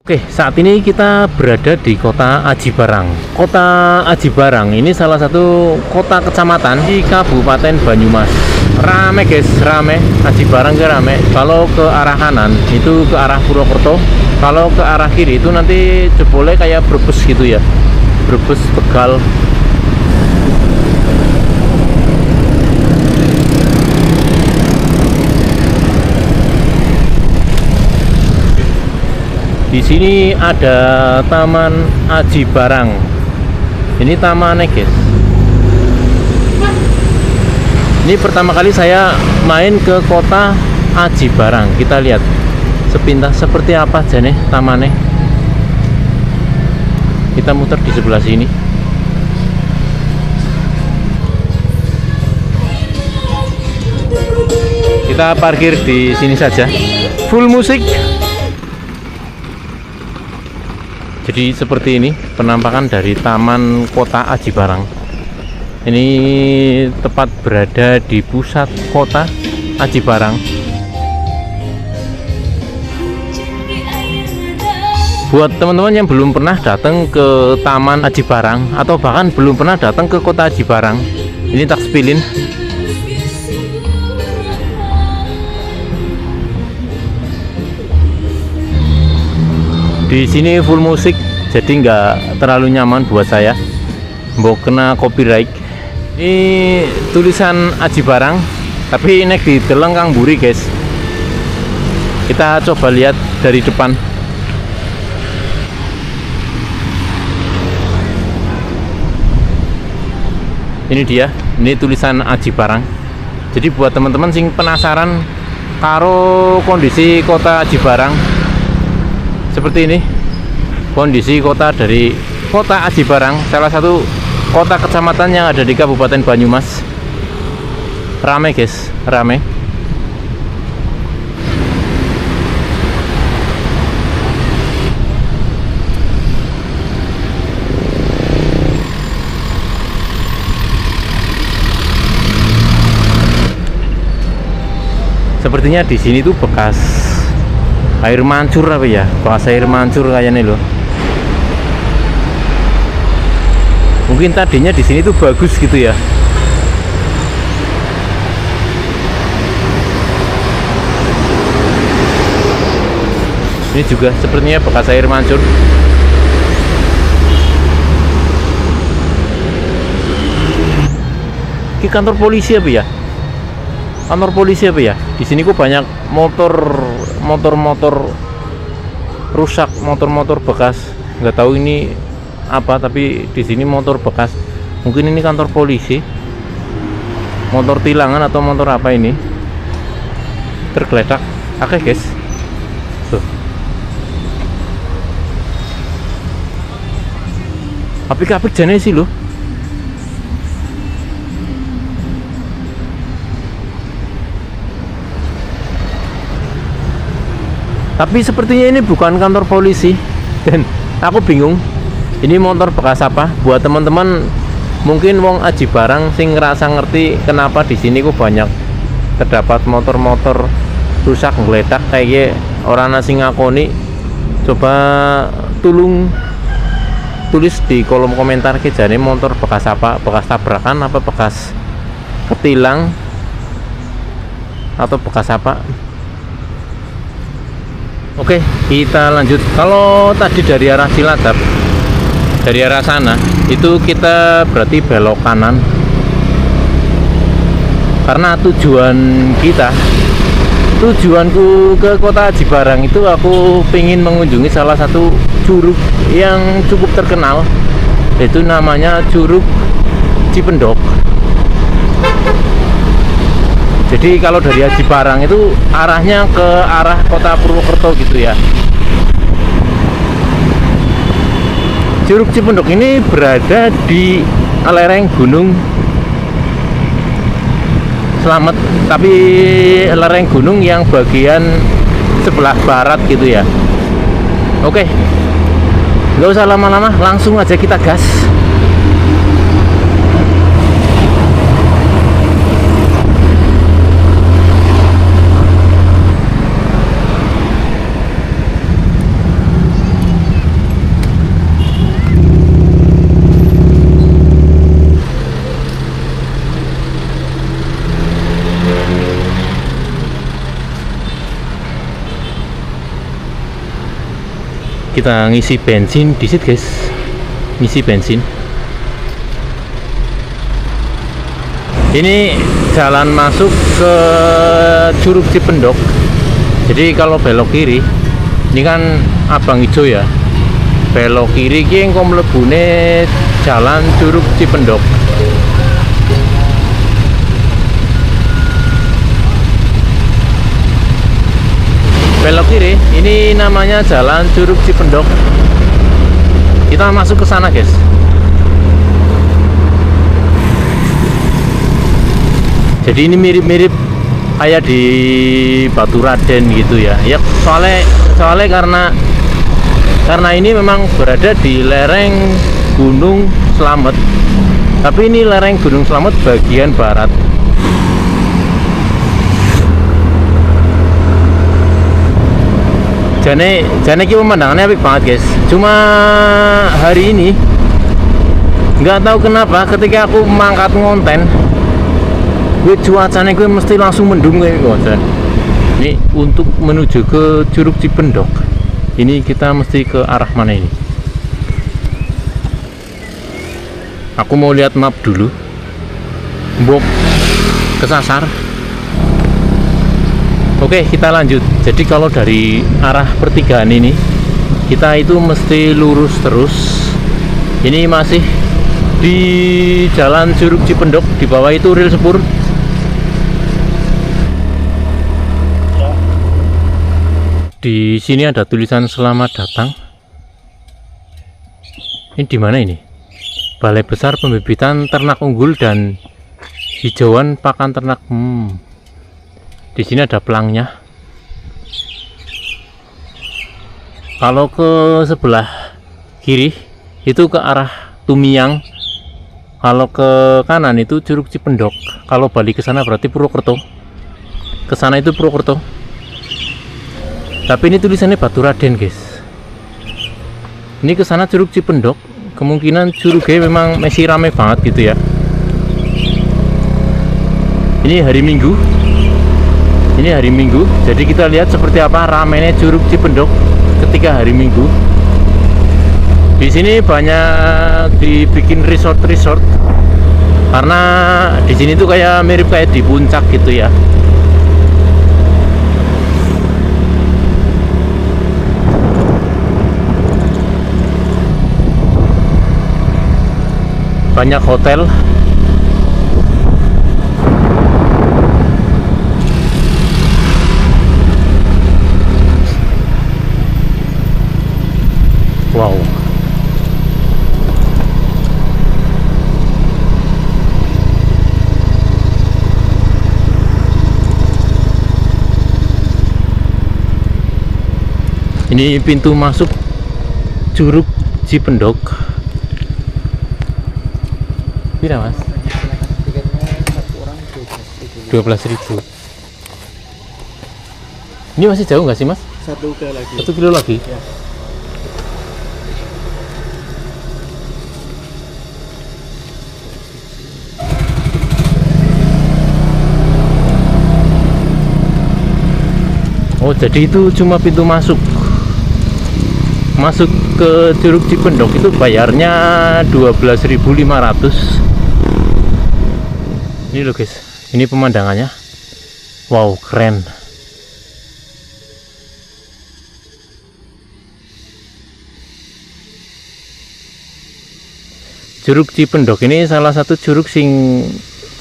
Oke, saat ini kita berada di kota Aji Barang. Kota Aji Barang ini salah satu kota kecamatan di Kabupaten Banyumas. Rame guys, rame. Aji Barang ke rame. Kalau ke arah kanan itu ke arah Purwokerto. Kalau ke arah kiri itu nanti jebole kayak Brebes gitu ya. Brebes, Tegal. Di sini ada Taman Aji Barang. Ini tamannya, guys. Ini pertama kali saya main ke kota Aji Barang. Kita lihat sepintas seperti apa aja nih tamannya. Kita muter di sebelah sini. Kita parkir di sini saja. Full musik. Jadi seperti ini penampakan dari Taman Kota Aji Barang. Ini tepat berada di pusat kota Aji Barang. Buat teman-teman yang belum pernah datang ke Taman Aji Barang atau bahkan belum pernah datang ke kota Aji Barang, ini tak spilin. Di sini full musik, jadi nggak terlalu nyaman buat saya. Mau kena copyright. Ini tulisan Aji Barang, tapi ini di deleng Kang Buri guys. Kita coba lihat dari depan. Ini dia, ini tulisan Aji Barang. Jadi buat teman-teman sing penasaran karo kondisi kota Aji Barang, seperti ini kondisi kota dari kota Aji Barang, salah satu kota kecamatan yang ada di Kabupaten Banyumas. Rame guys, rame. Sepertinya di sini tuh bekas air mancur apa ya, bekas air mancur kayaknya loh. Mungkin tadinya di sini tuh bagus gitu ya. Ini juga sepertinya bekas air mancur. Ini kantor polisi apa ya? Kantor polisi apa ya? Di sini kok banyak motor rusak, motor bekas. Nggak tahu ini apa, tapi di sini motor bekas. Mungkin ini kantor polisi, motor tilangan atau motor apa ini tergeletak. Oke guys, tuh apik-apik jane sih loh. Tapi sepertinya ini bukan kantor polisi dan aku bingung ini motor bekas apa. Buat teman-teman mungkin wong Aji Barang sing ngerasa ngerti kenapa di sini kok banyak terdapat motor-motor rusak ngeledak kayak orang nasi ngakoni, coba tulis di kolom komentar jane motor bekas apa, bekas tabrakan apa bekas ketilang atau bekas apa. Oke, kita lanjut. Kalau tadi dari arah Cilacap, dari arah sana itu kita berarti belok kanan, karena tujuanku ke kota Aji Barang itu aku pengen mengunjungi salah satu curug yang cukup terkenal, yaitu namanya Curug Cipendok. Jadi kalau dari Aji Barang itu arahnya ke arah kota Purwokerto gitu ya. Curug Cipendok ini berada di lereng Gunung Slamet, tapi lereng gunung yang bagian sebelah barat gitu ya. Oke, nggak usah lama-lama, langsung aja kita gas. Kita ngisi bensin di situ guys, ngisi bensin. Ini jalan masuk ke Curug Cipendok. Jadi kalau belok kiri, ini kan abang hijau ya, belok kiri ki engko mlebune jalan Curug Cipendok. Belok kiri, ini namanya jalan Curug Cipendok. Kita masuk ke sana guys. Jadi ini mirip-mirip kayak di Baturaden gitu ya. Ya soalnya karena ini memang berada di lereng Gunung Slamet. Tapi ini lereng Gunung Slamet bagian barat. Jane ki pemandangannya apik banget guys. Cuma hari ini nggak tahu kenapa ketika aku mangkat ngonten, gue cuacanya gue mesti langsung mendung kayak gitu. Ini untuk menuju ke Curug Cipendok. Ini kita mesti ke arah mana ini? Aku mau lihat map dulu. Mbok kesasar. Oke, kita lanjut. Jadi kalau dari arah pertigaan ini, kita itu mesti lurus terus. Ini masih di jalan Curug Cipendok. Di bawah itu rel sepur. Di sini ada tulisan selamat datang. Ini di mana ini? Balai Besar Pembibitan Ternak Unggul dan Hijauan Pakan Ternak. Di sini ada pelangnya. Kalau ke sebelah kiri itu ke arah Tumiang. Kalau ke kanan itu Curug Cipendok. Kalau balik ke sana berarti Purwokerto. Ke sana itu Purwokerto. Tapi ini tulisannya Baturaden, guys. Ini ke sana Curug Cipendok. Kemungkinan curugnya memang masih rame banget gitu ya. Ini hari Minggu. Ini hari Minggu, jadi kita lihat seperti apa ramainya Curug Cipendok ketika hari Minggu. Di sini banyak dibikin resort karena di sini tuh kayak mirip kayak di puncak gitu ya. Banyak hotel. Wow. Ini pintu masuk Curug Cipendok. Berapa, Mas? 12.000. Ini masih jauh nggak sih, Mas? 1 kilo lagi. 1 kilo lagi? Ya. Oh, jadi itu cuma pintu masuk ke Curug Cipendok itu bayarnya 12.500. Ini loh guys, ini pemandangannya. Wow, keren. Curug Cipendok ini salah satu curug sing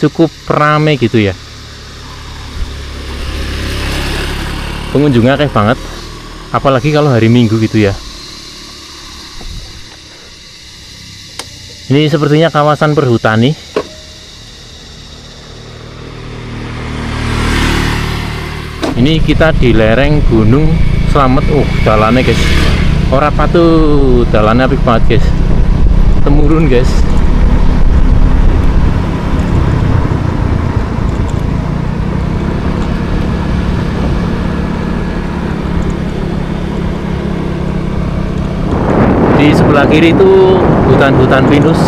cukup rame gitu ya. Pengunjungnya akeh banget, apalagi kalau hari Minggu gitu ya. Ini sepertinya kawasan perhutani. Ini kita di lereng Gunung Slamet. Jalannya guys, ora patuh, jalannya apik banget guys. Temurun guys. Di sebelah kiri itu hutan-hutan pinus.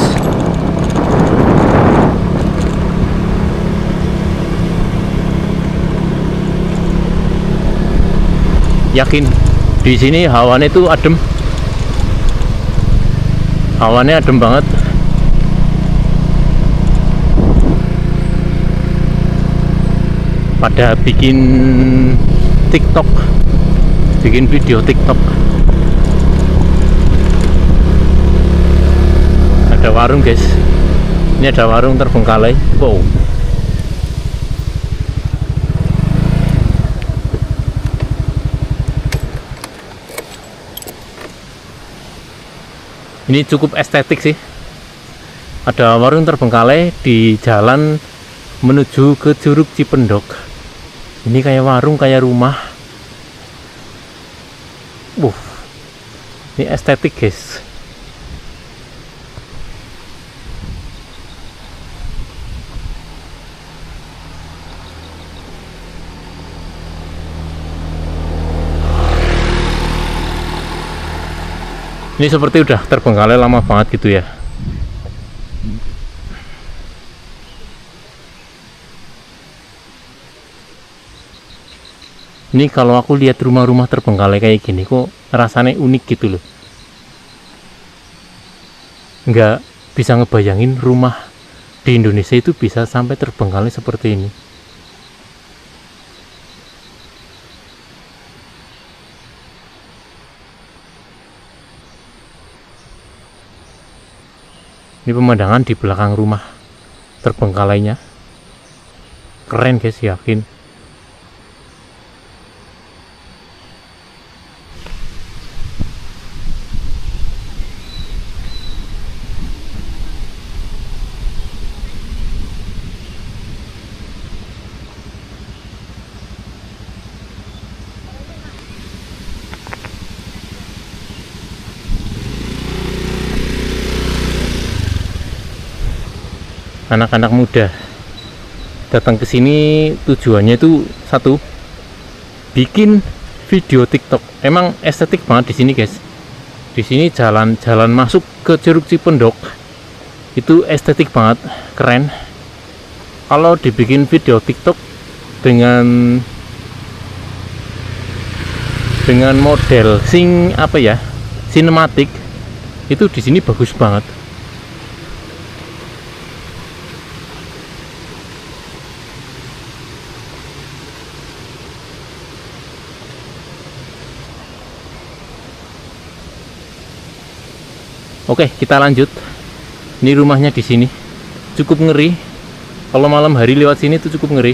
Yakin di sini hawanya itu adem, Awannya adem banget. Pada bikin TikTok, bikin video TikTok. Ada warung guys, ini ada warung terbengkalai. Wow, ini cukup estetik sih. Ada warung terbengkalai di jalan menuju ke Curug Cipendok. Ini kayak warung, kayak rumah. Ini estetik guys. Ini seperti udah terbengkalai lama banget gitu ya. Ini kalau aku lihat rumah-rumah terbengkalai kayak gini kok rasanya unik gitu loh. Nggak bisa ngebayangin rumah di Indonesia itu bisa sampai terbengkalai seperti ini. Ini pemandangan di belakang rumah terbengkalainya. Keren guys, yakin. Anak-anak muda datang ke sini tujuannya itu satu, bikin video TikTok. Emang estetik banget di sini guys. Di sini jalan masuk ke Curug Cipendok itu estetik banget, keren. Kalau dibikin video TikTok dengan model sing apa ya, sinematik, itu di sini bagus banget. Oke, kita lanjut. Ini rumahnya di sini. Cukup ngeri. Kalau malam hari lewat sini tuh cukup ngeri.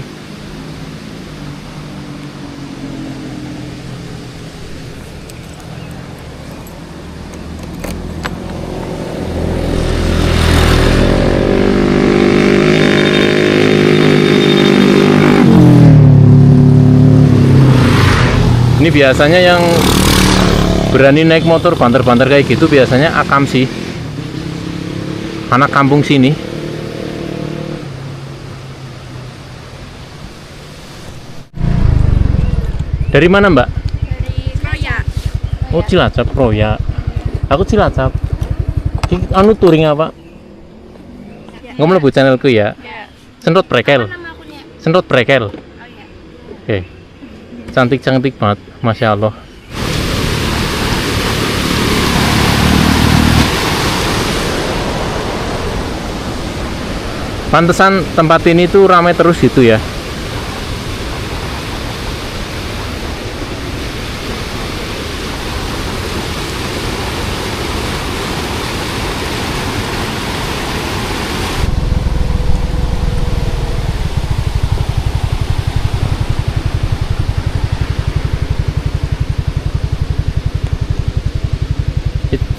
Ini biasanya yang berani naik motor banter-banter kayak gitu biasanya akam sih, anak kampung sini. Dari mana mbak? Dari Kroya. Oh Cilacap, Kroya. Aku Cilacap. Anu touring apa? Ya. Nggak mlebu channelku ya. Ya. Sentot Prekel. Apa nama akunnya? Sentot Prekel. Oh iya. Oke. Cantik-cantik banget, masya Allah. Pantesan tempat ini tuh ramai terus gitu ya.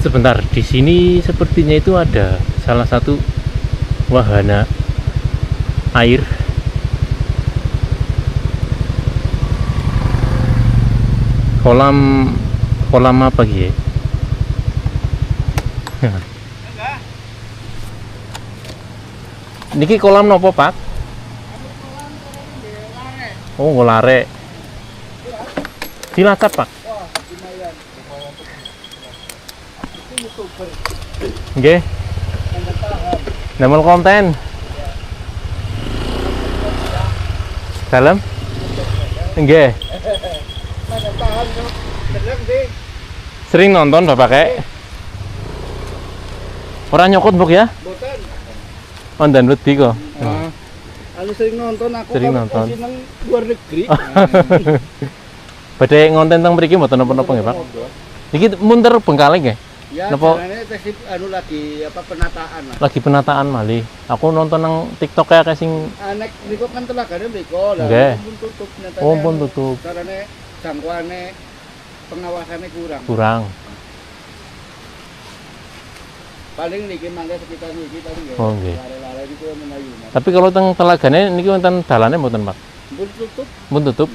Sebentar, di sini sepertinya itu ada salah satu wahana air. Kolam apa gitu? Niki kolam nopo Pak? Oh, Golare. Cilacap Pak. Nggih. Damel konten. Dalam? Nggih. Sering nonton Bapak kayak? Orang nyokot Mbok ya? Boten. Ondan wedi kok. Anu sering nonton aku Sering kalau nonton. seneng luar negeri. Badhe ngonten teng mriki mboten napa-napa nggih, Pak. Iki munter Bengkaleng nggih. Ya, Napa? jalannya tes anu lagi apa penataan lah. Lagi penataan malih. Aku nonton nang TikTok ya sing Anek niku kan telagane mriko lah. Nggih. Pun tutup nyatane. Oh, pun tutup. Carane jangkauane pengawasannya kurang. kurang. Paling niki mangke sekitar niki paling ya. Oh, nggih. Lare-lare niku menayu. Tapi kalau teng telagane niki wonten dalane mboten, Pak? Pun tutup. Mun tutup.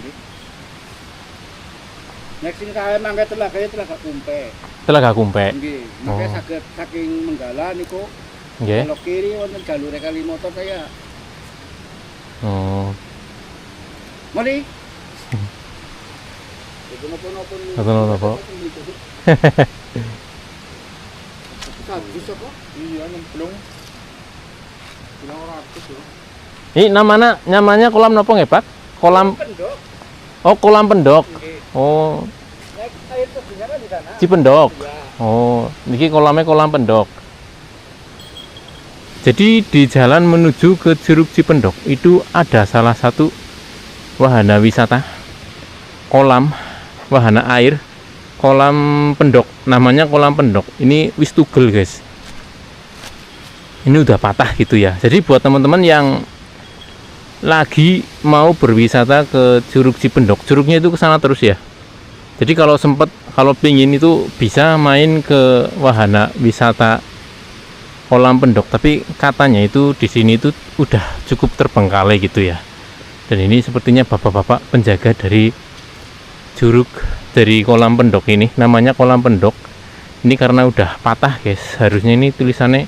Nek sing kae mangke telagane telaga kumpe. Telaga Kumpe. Nggih. Mangke Oh. saged saking Menggala niku Nggih. belok kiri wonten jalur kali motor saya. Oh, Mari. Itu napa-napa. napa-napa. Bisa kok? Iya, nyemplung. Bilang 100 loh. Ini namanya kolam napa nggih, Pak? Kolam Pendok. Oh, kolam pendok. Nggih. Oh, Nek air terjunnya kan di sana. Cipendok. Ya. Oh, niki kolamnya kolam pendok. Jadi di jalan menuju ke Curug Cipendok itu ada salah satu wahana wisata kolam wahana air kolam pendok, namanya kolam pendok. Ini wis tugel guys, ini udah patah gitu ya. Jadi buat teman-teman yang lagi mau berwisata ke Curug Cipendok, curugnya itu ke sana terus ya. Jadi kalau sempat, kalau pingin itu bisa main ke wahana wisata kolam pendok, tapi katanya itu di sini itu udah cukup terbengkalai gitu ya. Dan ini sepertinya bapak-bapak penjaga dari curug dari kolam pendok ini, namanya kolam pendok. Ini karena udah patah guys, harusnya ini tulisannya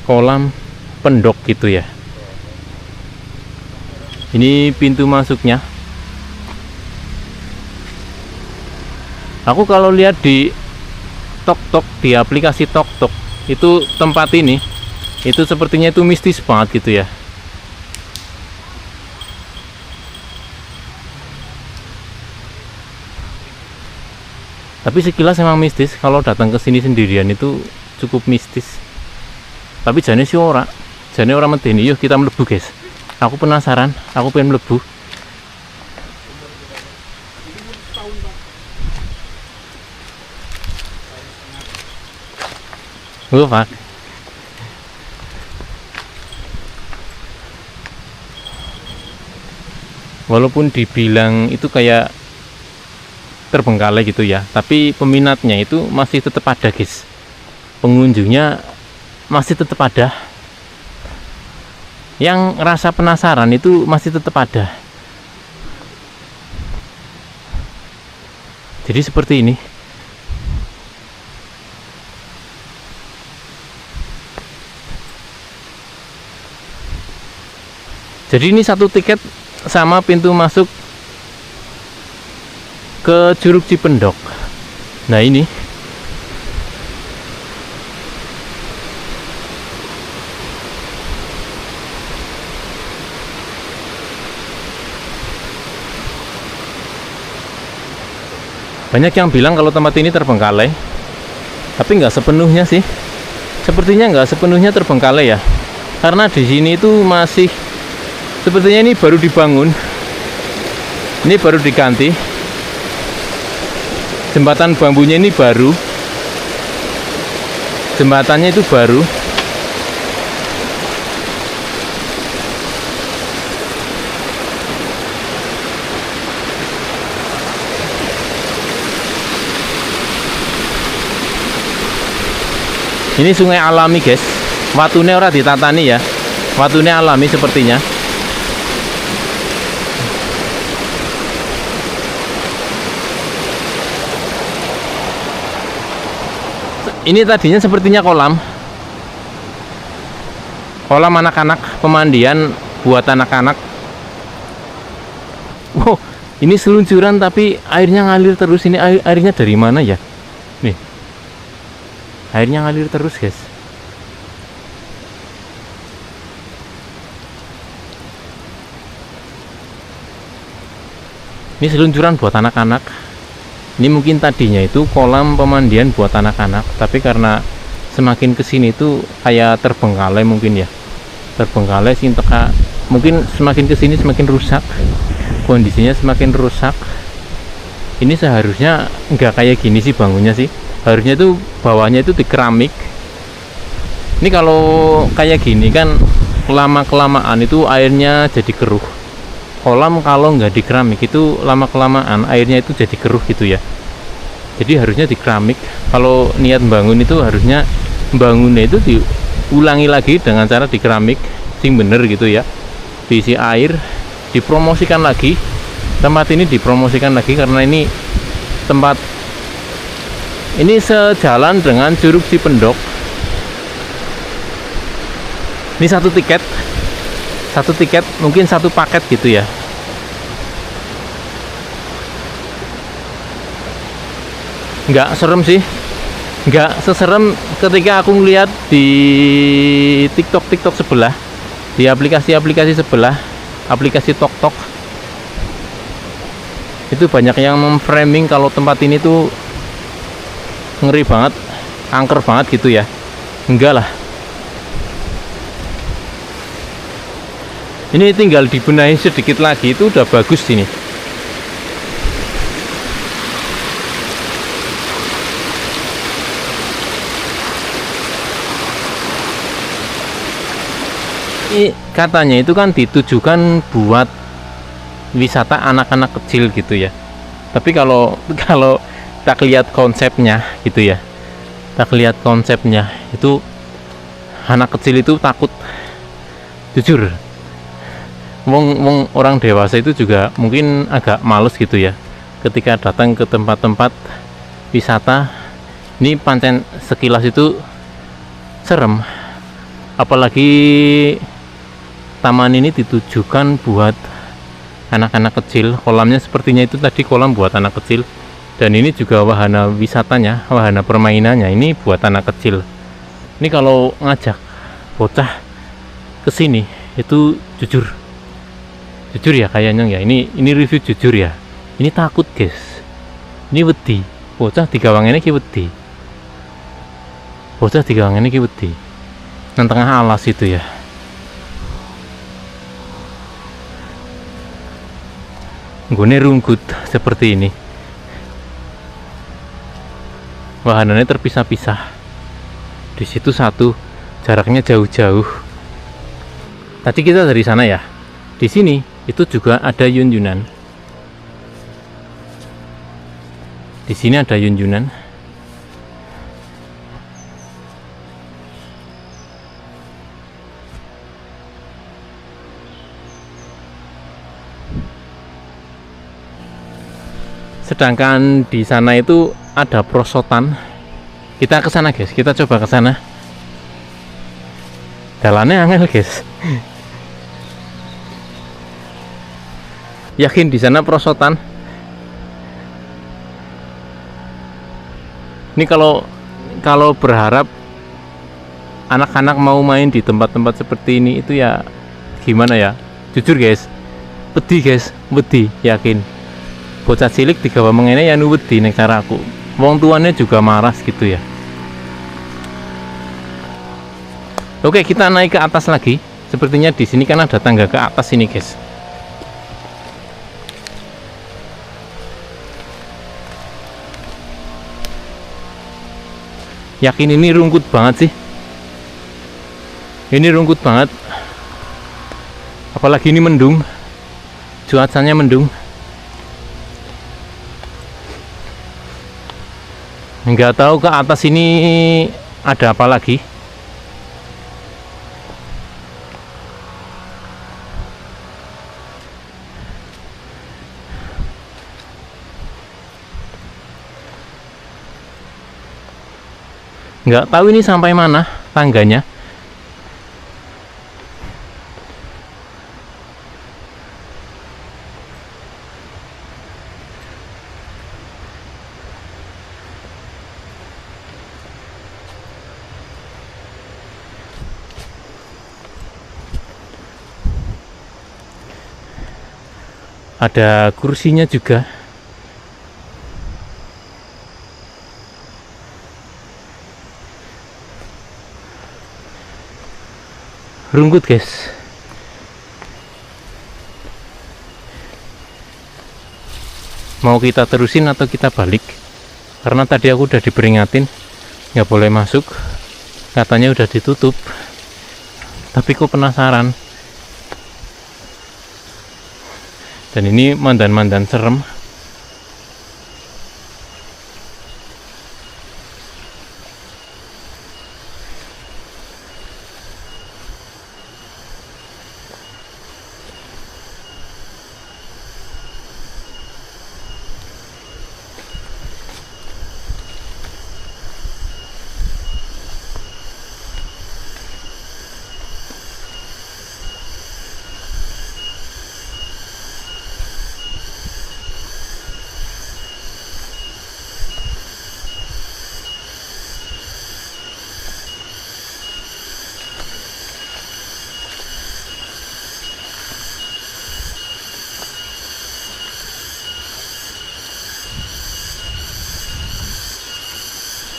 kolam pendok gitu ya. Ini pintu masuknya. Aku kalau lihat di TokTok, di aplikasi TokTok, itu tempat ini itu sepertinya itu mistis banget gitu ya. Tapi sekilas memang mistis, kalau datang ke sini sendirian itu cukup mistis. Tapi jane sih ora. Jane ora medeni. Yuk kita mlebu, guys. Aku penasaran, aku pengen mlebu. Pak. Walaupun dibilang itu kayak terbengkalai gitu ya, tapi peminatnya itu masih tetap ada guys. Pengunjungnya masih tetap ada. Yang rasa penasaran itu masih tetap ada. Jadi seperti ini. Jadi ini satu tiket sama pintu masuk ke Curug Cipendok. Nah ini banyak yang bilang kalau tempat ini terbengkalai, tapi nggak sepenuhnya sih. Sepertinya nggak sepenuhnya terbengkalai ya, karena di sini itu masih sepertinya ini baru dibangun, ini baru diganti. Jembatan bambunya ini baru, jembatannya itu baru. Ini sungai alami guys, watune ora ditatani ya, watune alami sepertinya. Ini tadinya sepertinya kolam anak-anak, pemandian buat anak-anak. Wow, ini seluncuran tapi airnya ngalir terus. Ini airnya dari mana ya? Nih, airnya ngalir terus guys. Ini seluncuran buat anak-anak. Ini mungkin tadinya itu kolam pemandian buat anak-anak, tapi karena semakin kesini tuh kayak terbengkalai mungkin ya, terbengkalai sing teka, mungkin semakin kesini semakin rusak, kondisinya semakin rusak. Ini seharusnya nggak kayak gini sih bangunnya sih, harusnya itu bawahnya itu di keramik. Ini kalau kayak gini kan lama kelamaan itu airnya jadi keruh. Kolam kalau nggak di keramik itu lama kelamaan airnya itu jadi keruh gitu ya. Jadi harusnya di keramik. Kalau niat bangun itu harusnya bangunnya itu diulangi lagi dengan cara di keramik sing bener gitu ya, diisi air, dipromosikan lagi. Tempat ini dipromosikan lagi karena ini tempat ini sejalan dengan Curug Cipendok. Ini satu tiket mungkin satu paket gitu ya. Nggak serem sih, nggak seserem ketika aku ngeliat di TikTok sebelah, di aplikasi sebelah, aplikasi TokTok itu banyak yang memframing kalau tempat ini tuh ngeri banget, angker banget gitu ya. Enggak lah, ini tinggal dibenahi sedikit lagi itu udah bagus ini. Ini katanya itu kan ditujukan buat wisata anak-anak kecil gitu ya. Tapi kalau tak lihat konsepnya gitu ya, tak lihat konsepnya itu anak kecil itu takut, jujur. Wong orang dewasa itu juga mungkin agak males gitu ya ketika datang ke tempat-tempat wisata. Ini pancen sekilas itu serem, apalagi taman ini ditujukan buat anak-anak kecil. Kolamnya sepertinya itu tadi kolam buat anak kecil, dan ini juga wahana wisatanya, wahana permainannya ini buat anak kecil. Ini kalau ngajak bocah ke sini itu jujur ya kayaknya ya, ini review jujur ya, ini takut guys, ini wedi, bocah digawangannya ki wedi, bocah digawangannya ki wedi nang tengah alas itu ya. Gune rungkut seperti ini, wahananya terpisah-pisah, di situ satu, jaraknya jauh-jauh. Tadi kita dari sana ya, di sini itu juga ada yun-yunan, di sini ada yun-yunan. Sedangkan di sana itu ada prosotan. Kita ke sana guys, kita coba ke sana. Jalannya angel guys. Yakin di sana prosotan? Ini kalau berharap anak-anak mau main di tempat-tempat seperti ini itu ya gimana ya? Jujur guys, wedi guys, wedi, yakin. Bocah cilik digawa mengene ya nu wedi nek caraku. Wong tuanya juga marah gitu ya. Oke, kita naik ke atas lagi. Sepertinya di sini kan ada tangga ke atas ini, guys. Yakin ini rungkut banget sih. Ini rungkut banget. Apalagi ini mendung. Cuacanya mendung. Nggak tahu ke atas ini ada apa lagi. Nggak tahu ini sampai mana tangganya. Ada kursinya juga. rumput guys. Mau kita terusin atau kita balik? Karena tadi aku udah diperingatin nggak boleh masuk, katanya udah ditutup. Tapi kok penasaran. Dan ini mandan-mandan serem.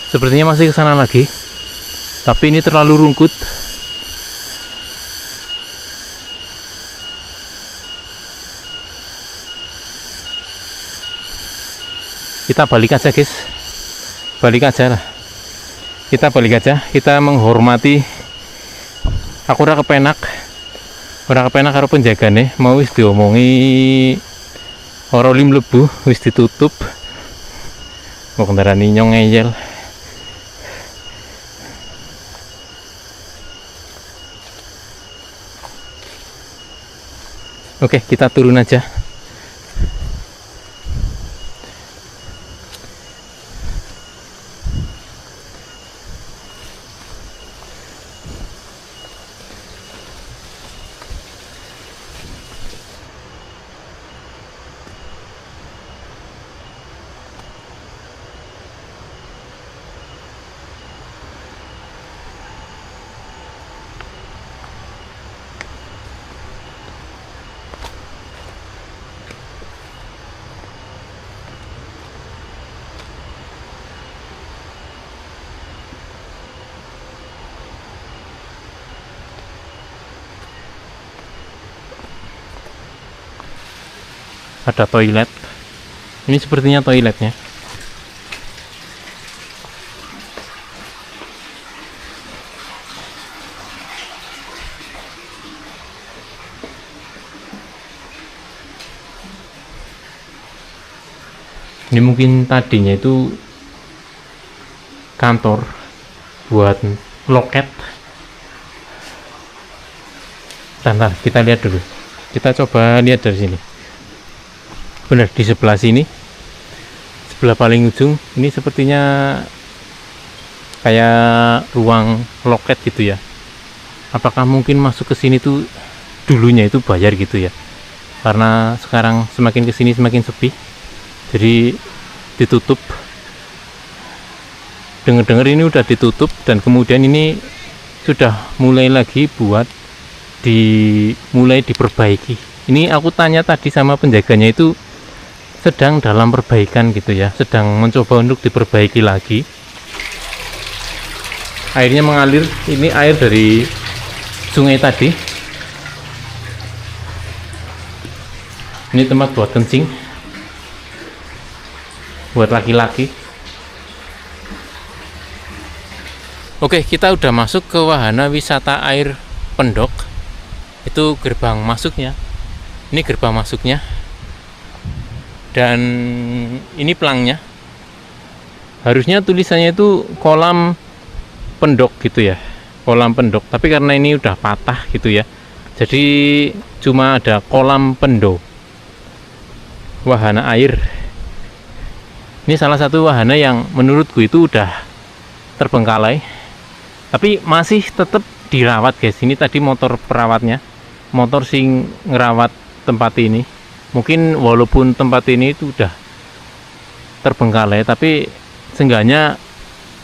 Sepertinya masih ke sana lagi, tapi ini terlalu rungkut. Kita balik aja guys, balik aja lah. Kita balik aja, kita menghormati. Aku ora kepenak karo penjagane, mau wis diomongi ora lim mlebu, wis ditutup. Kok ndarani nyong ngeyel. Oke, kita turun aja. Ada toilet. Ini sepertinya toiletnya. Ini mungkin tadinya itu kantor buat loket. Bentar, kita lihat dulu. Kita coba lihat dari sini. Benar, di sebelah sini, sebelah paling ujung ini sepertinya kayak ruang loket gitu ya. Apakah mungkin masuk ke sini tuh dulunya itu bayar gitu ya? Karena sekarang semakin ke sini semakin sepi, jadi ditutup. Dengar-dengar ini udah ditutup dan kemudian ini sudah mulai lagi buat mulai diperbaiki. Ini aku tanya tadi sama penjaganya, itu sedang dalam perbaikan gitu ya, sedang mencoba untuk diperbaiki lagi. Airnya mengalir, ini air dari sungai tadi. Ini tempat buat kencing buat laki-laki. Oke, kita udah masuk ke wahana wisata air Pendok. Itu gerbang masuknya. Ini gerbang masuknya. Dan ini pelangnya. Harusnya tulisannya itu kolam Pendok gitu ya, kolam Pendok, tapi karena ini udah patah gitu ya, jadi cuma ada kolam Pendo, wahana air. Ini salah satu wahana yang menurutku itu udah terbengkalai, tapi masih tetap dirawat guys. Ini tadi motor perawatnya, motor sing ngerawat tempat ini. Mungkin walaupun tempat ini itu udah terbengkalai, tapi seenggaknya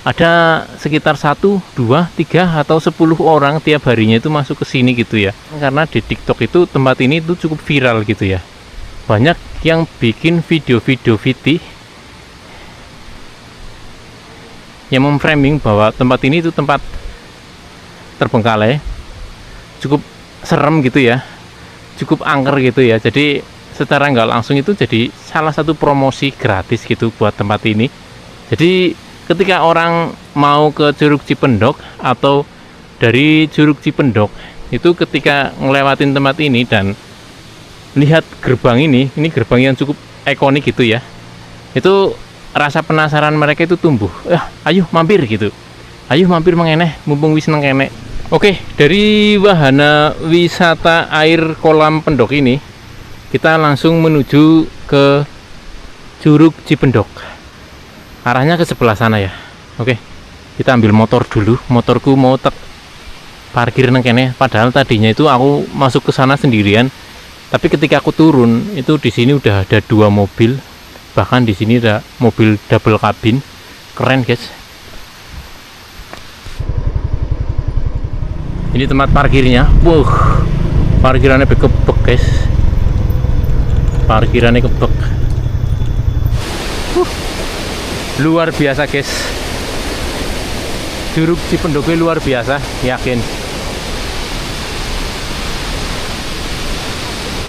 ada sekitar 1, 2, 3 atau 10 orang tiap harinya itu masuk ke sini gitu ya. Karena di TikTok itu tempat ini itu cukup viral gitu ya. Banyak yang bikin video-video VT yang memframing bahwa tempat ini itu tempat terbengkalai. cukup serem gitu ya, cukup angker gitu ya. Jadi secara nggak langsung itu jadi salah satu promosi gratis gitu buat tempat ini. Jadi ketika orang mau ke Curug Cipendok atau dari Curug Cipendok itu ketika ngelewatin tempat ini dan lihat gerbang ini gerbang yang cukup ikonik gitu ya, itu rasa penasaran mereka itu tumbuh. Ayo mampir gitu, ayo mampir mengeneh mumpung wis nang kene. Oke, dari wahana wisata air kolam Pendok ini kita langsung menuju ke Curug Cipendok. Arahnya ke sebelah sana ya. Oke, kita ambil motor dulu. Motorku mau parkir nang kene. Padahal tadinya itu aku masuk ke sana sendirian. Tapi ketika aku turun, itu di sini udah ada 2 mobil. Bahkan di sini ada mobil double cabin. Keren, guys. Ini tempat parkirnya. Wow. Parkirannya bekebek, guys. Parkirannya kebek. Luar biasa, guys. Curug Cipendoknya luar biasa, yakin.